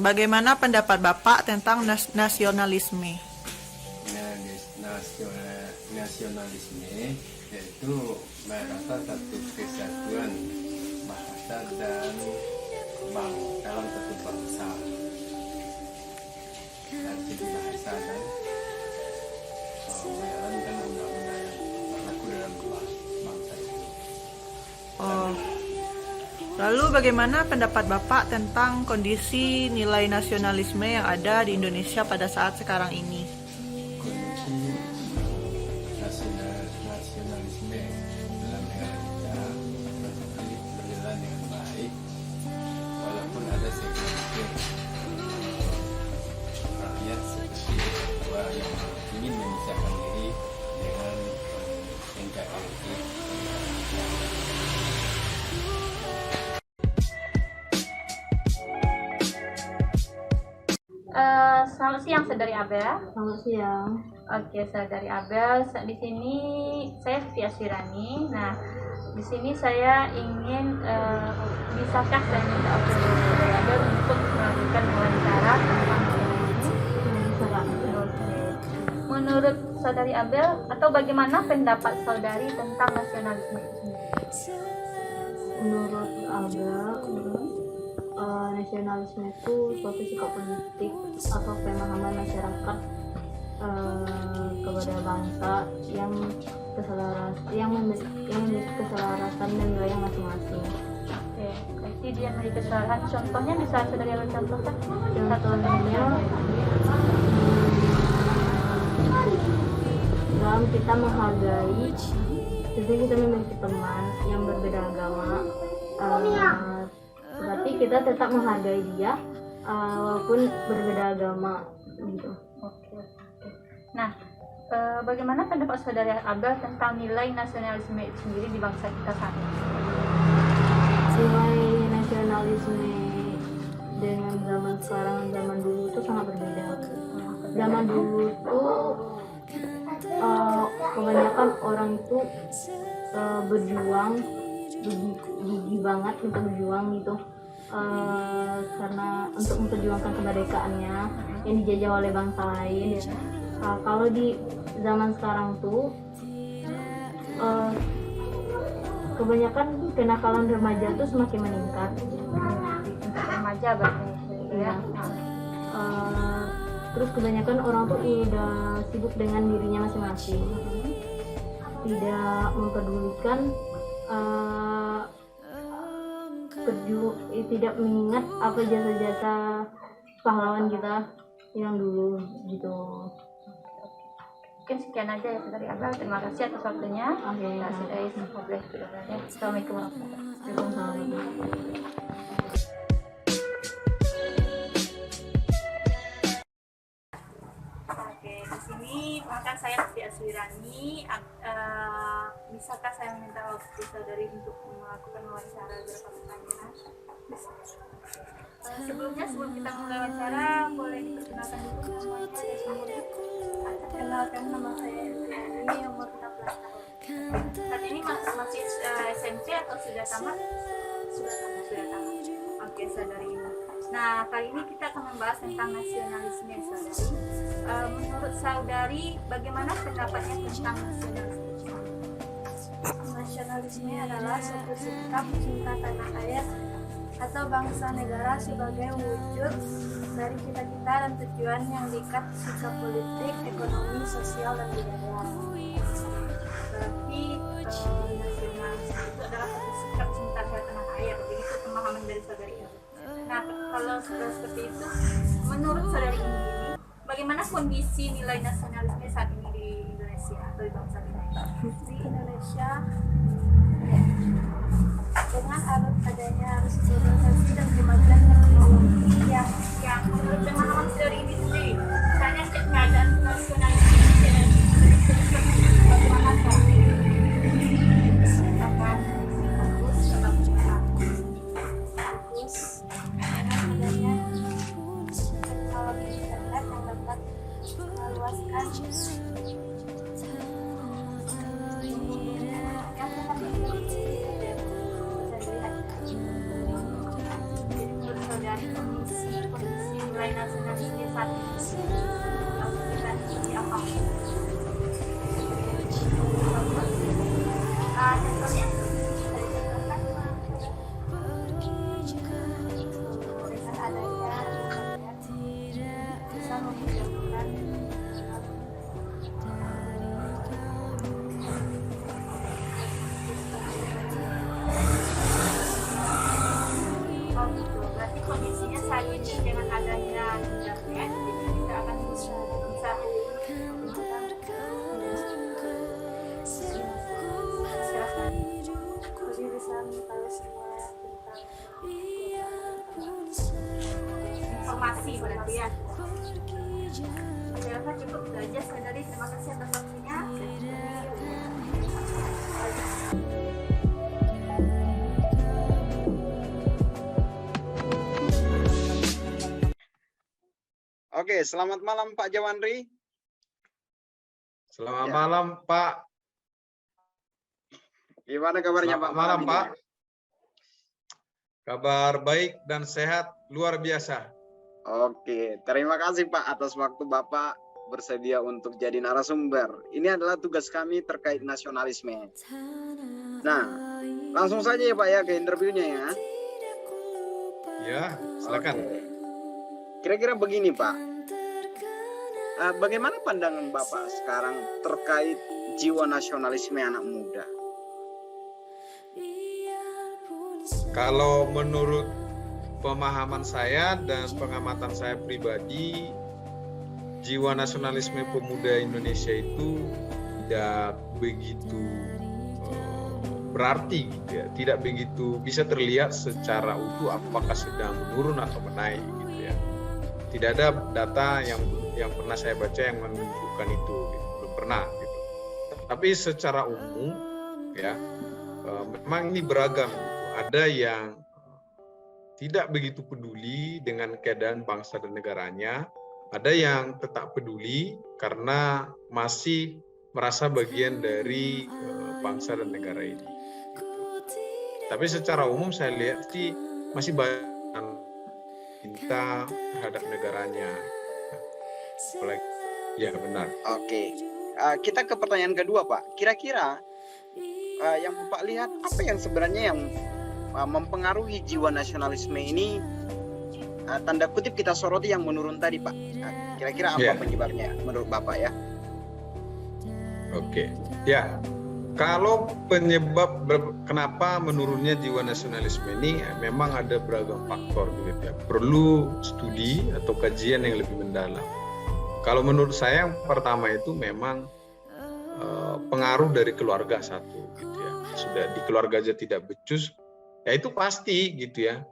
Bagaimana pendapat Bapak tentang nasionalisme? Nasionalisme yaitu merasa satu kesatuan bahasa dan dalam satu bangsa, dari segi bahasa dan menjalankan undang-undang yang berlaku dalam bangsa itu. Oh. Lalu bagaimana pendapat Bapak tentang kondisi nilai nasionalisme yang ada di Indonesia pada saat sekarang ini? Kondisi nasionalisme dalam negara kita seperti berjalan dengan baik, walaupun ada segelintir rakyat seperti yang ingin memisahkan diri dengan NKRI. Selamat siang saudari Abel. Selamat siang. Oke, saudari Abel. Di sini saya Siti Asirani. Nah, di sini saya ingin bisakah saya minta opini saudari Abel untuk melakukan wawancara tentang ini? Oke. Menurut saudari Abel atau bagaimana pendapat saudari tentang nasionalisme itu sendiri? Menurut Abel, nasionalisme itu suatu sikap politik atau pemahaman masyarakat kepada bangsa yang memiliki keselarasan dan wilayah masing-masing. Oke, berarti dia memiliki kesalahan. Contohnya bisa saudari Abel contohkan? Contohnya dalam kita menghargai, jadi kita memiliki teman yang berbeda agama, tetapi kita tetap menghargai dia walaupun berbeda agama gitu. Oke. Nah, bagaimana pendapat saudara Abel tentang nilai nasionalisme itu sendiri di bangsa kita saat ini? Nilai nasionalisme dengan zaman sekarang dan zaman dulu itu sangat berbeda. Zaman dulu tuh kebanyakan orang itu berjuang, gigi banget untuk berjuang gitu, karena untuk memperjuangkan kemerdekaannya yang dijajah oleh bangsa lain. Kalau di zaman sekarang tuh kebanyakan kenakalan remaja tuh semakin meningkat. Untuk remaja berarti ya. Terus kebanyakan orang tuh udah sibuk dengan dirinya masing-masing, tidak mempedulikan tidak mengingat apa jasa-jasa pahlawan kita yang dulu gitu. Mungkin sekian aja ya saudari Abel. Terima kasih atas waktunya. Oke. Assalamualaikum warahmatullahi wabarakatuh. Oke, di sini perkenalkan saya Siti Asirani. Bisakah saya meminta waktu saudari untuk melakukan wawancara beberapa pertanyaan? Sebelum kita mulai wawancara, boleh diperkenalkan dulu namanya dan umurnya. Kenalkan, nama saya ini umur 16 tahun. Saat ini masih SMP atau sudah tamat? Sudah tamat. Oke, saudari. Nah, kali ini kita akan membahas tentang nasionalisme, saudari. Menurut saudari, bagaimana pendapatnya tentang nasionalisme? Nasionalisme adalah suatu sikap cinta tanah air atau bangsa negara sebagai wujud dari cita-cita dan tujuan yang diikat sikap politik, ekonomi, sosial, dan budaya. Berarti nasionalisme itu adalah satu sikap cinta ke tanah air, begitu pemahaman dari saudari ini. Nah, kalau sudah seperti itu, menurut saudari ini, bagaimana kondisi nilai nasionalisme saat ini di Indonesia atau di bangsa kita? Di Indonesia, dengan arus urbanisasi dan kemajuan teknologi yang menurut pemahaman saudari ini sendiri, misalnya keadaan nasionalisme dan bagaimana Kak? Akan bagus atau bagus dengan adanya teknologi internet yang dapat meluaskan yang sangat penting. Jadi menurut saudari kondisi memperjuangkan Oh gitu, berarti kondisinya saat ini dengan adanya internet jadi kita akan bisa silakan. lebih bisa mengetahui semua tentang Informasi berarti ya. Saya rasa cukup itu aja saudari, terima kasih atas waktunya. Oke, selamat malam Pak Jawanri. Selamat Ya. malam Pak. Gimana kabarnya Selamat Pak? malam malam Pak. ini? Kabar baik dan sehat luar biasa. Oke, terima kasih Pak atas waktu Bapak bersedia untuk jadi narasumber. Ini adalah tugas kami terkait nasionalisme. Nah, langsung saja ya Pak ya ke interviewnya ya. Ya, silakan. Oke. Kira-kira begini Pak, bagaimana pandangan Bapak sekarang terkait jiwa nasionalisme anak muda? Kalau menurut pemahaman saya dan pengamatan saya pribadi, jiwa nasionalisme pemuda Indonesia itu tidak begitu berarti gitu ya, tidak begitu bisa terlihat secara utuh apakah sedang menurun atau menaik gitu ya. Tidak ada data yang pernah saya baca yang menunjukkan itu, gitu. Belum pernah gitu. Tapi secara umum ya memang ini beragam gitu. Ada yang tidak begitu peduli dengan keadaan bangsa dan negaranya, ada yang tetap peduli karena masih merasa bagian dari bangsa dan negara ini. Tapi secara umum saya lihat sih masih banyak cinta terhadap negaranya. Ya benar. Oke, kita ke pertanyaan kedua Pak. Kira-kira yang Bapak lihat apa yang sebenarnya yang mempengaruhi jiwa nasionalisme ini, tanda kutip kita soroti yang menurun tadi Pak. Kira-kira apa Ya. penyebabnya menurut Bapak ya? Oke, ya. Kalau penyebab kenapa menurunnya jiwa nasionalisme ini memang ada beragam faktor gitu ya. Perlu studi atau kajian yang lebih mendalam. Kalau menurut saya yang pertama itu memang pengaruh dari keluarga satu gitu ya. Sudah di keluarga aja tidak becus, ya itu pasti gitu ya.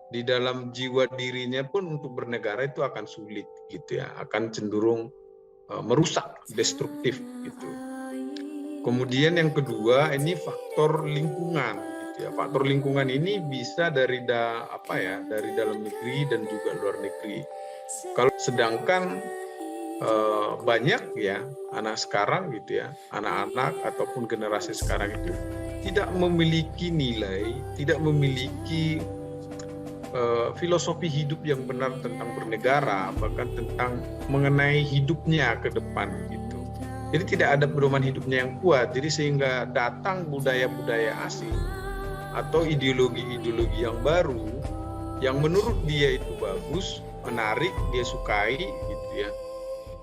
Di dalam jiwa dirinya pun untuk bernegara itu akan sulit gitu ya, akan cenderung merusak, destruktif gitu. Kemudian yang kedua ini faktor lingkungan gitu ya. Faktor lingkungan ini bisa dari dari dalam negeri dan juga luar negeri. Kalau sedangkan banyak ya anak sekarang gitu ya, anak-anak ataupun generasi sekarang itu tidak memiliki nilai, tidak memiliki filosofi hidup yang benar tentang bernegara, bahkan tentang mengenai hidupnya ke depan gitu. Jadi tidak ada pedoman hidupnya yang kuat, jadi sehingga datang budaya-budaya asing atau ideologi-ideologi yang baru yang menurut dia itu bagus, menarik, dia sukai gitu ya.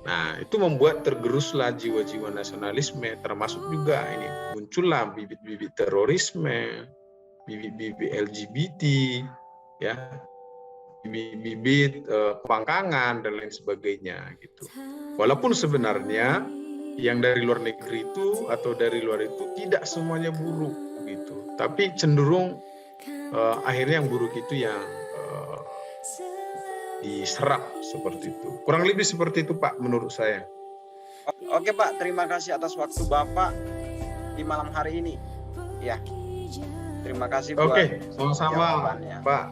Nah, itu membuat tergeruslah jiwa-jiwa nasionalisme, termasuk juga ini muncullah bibit-bibit terorisme, bibit-bibit LGBT, ya, bibit-bibit pembangkangan dan lain sebagainya gitu. Walaupun sebenarnya yang dari luar negeri itu atau dari luar itu tidak semuanya buruk gitu, tapi cenderung akhirnya yang buruk itu yang diserap seperti itu. Kurang lebih seperti itu Pak menurut saya. Oke Pak, terima kasih atas waktu Bapak di malam hari ini. Ya, terima kasih buat Oke, sama-sama jawabannya. Pak.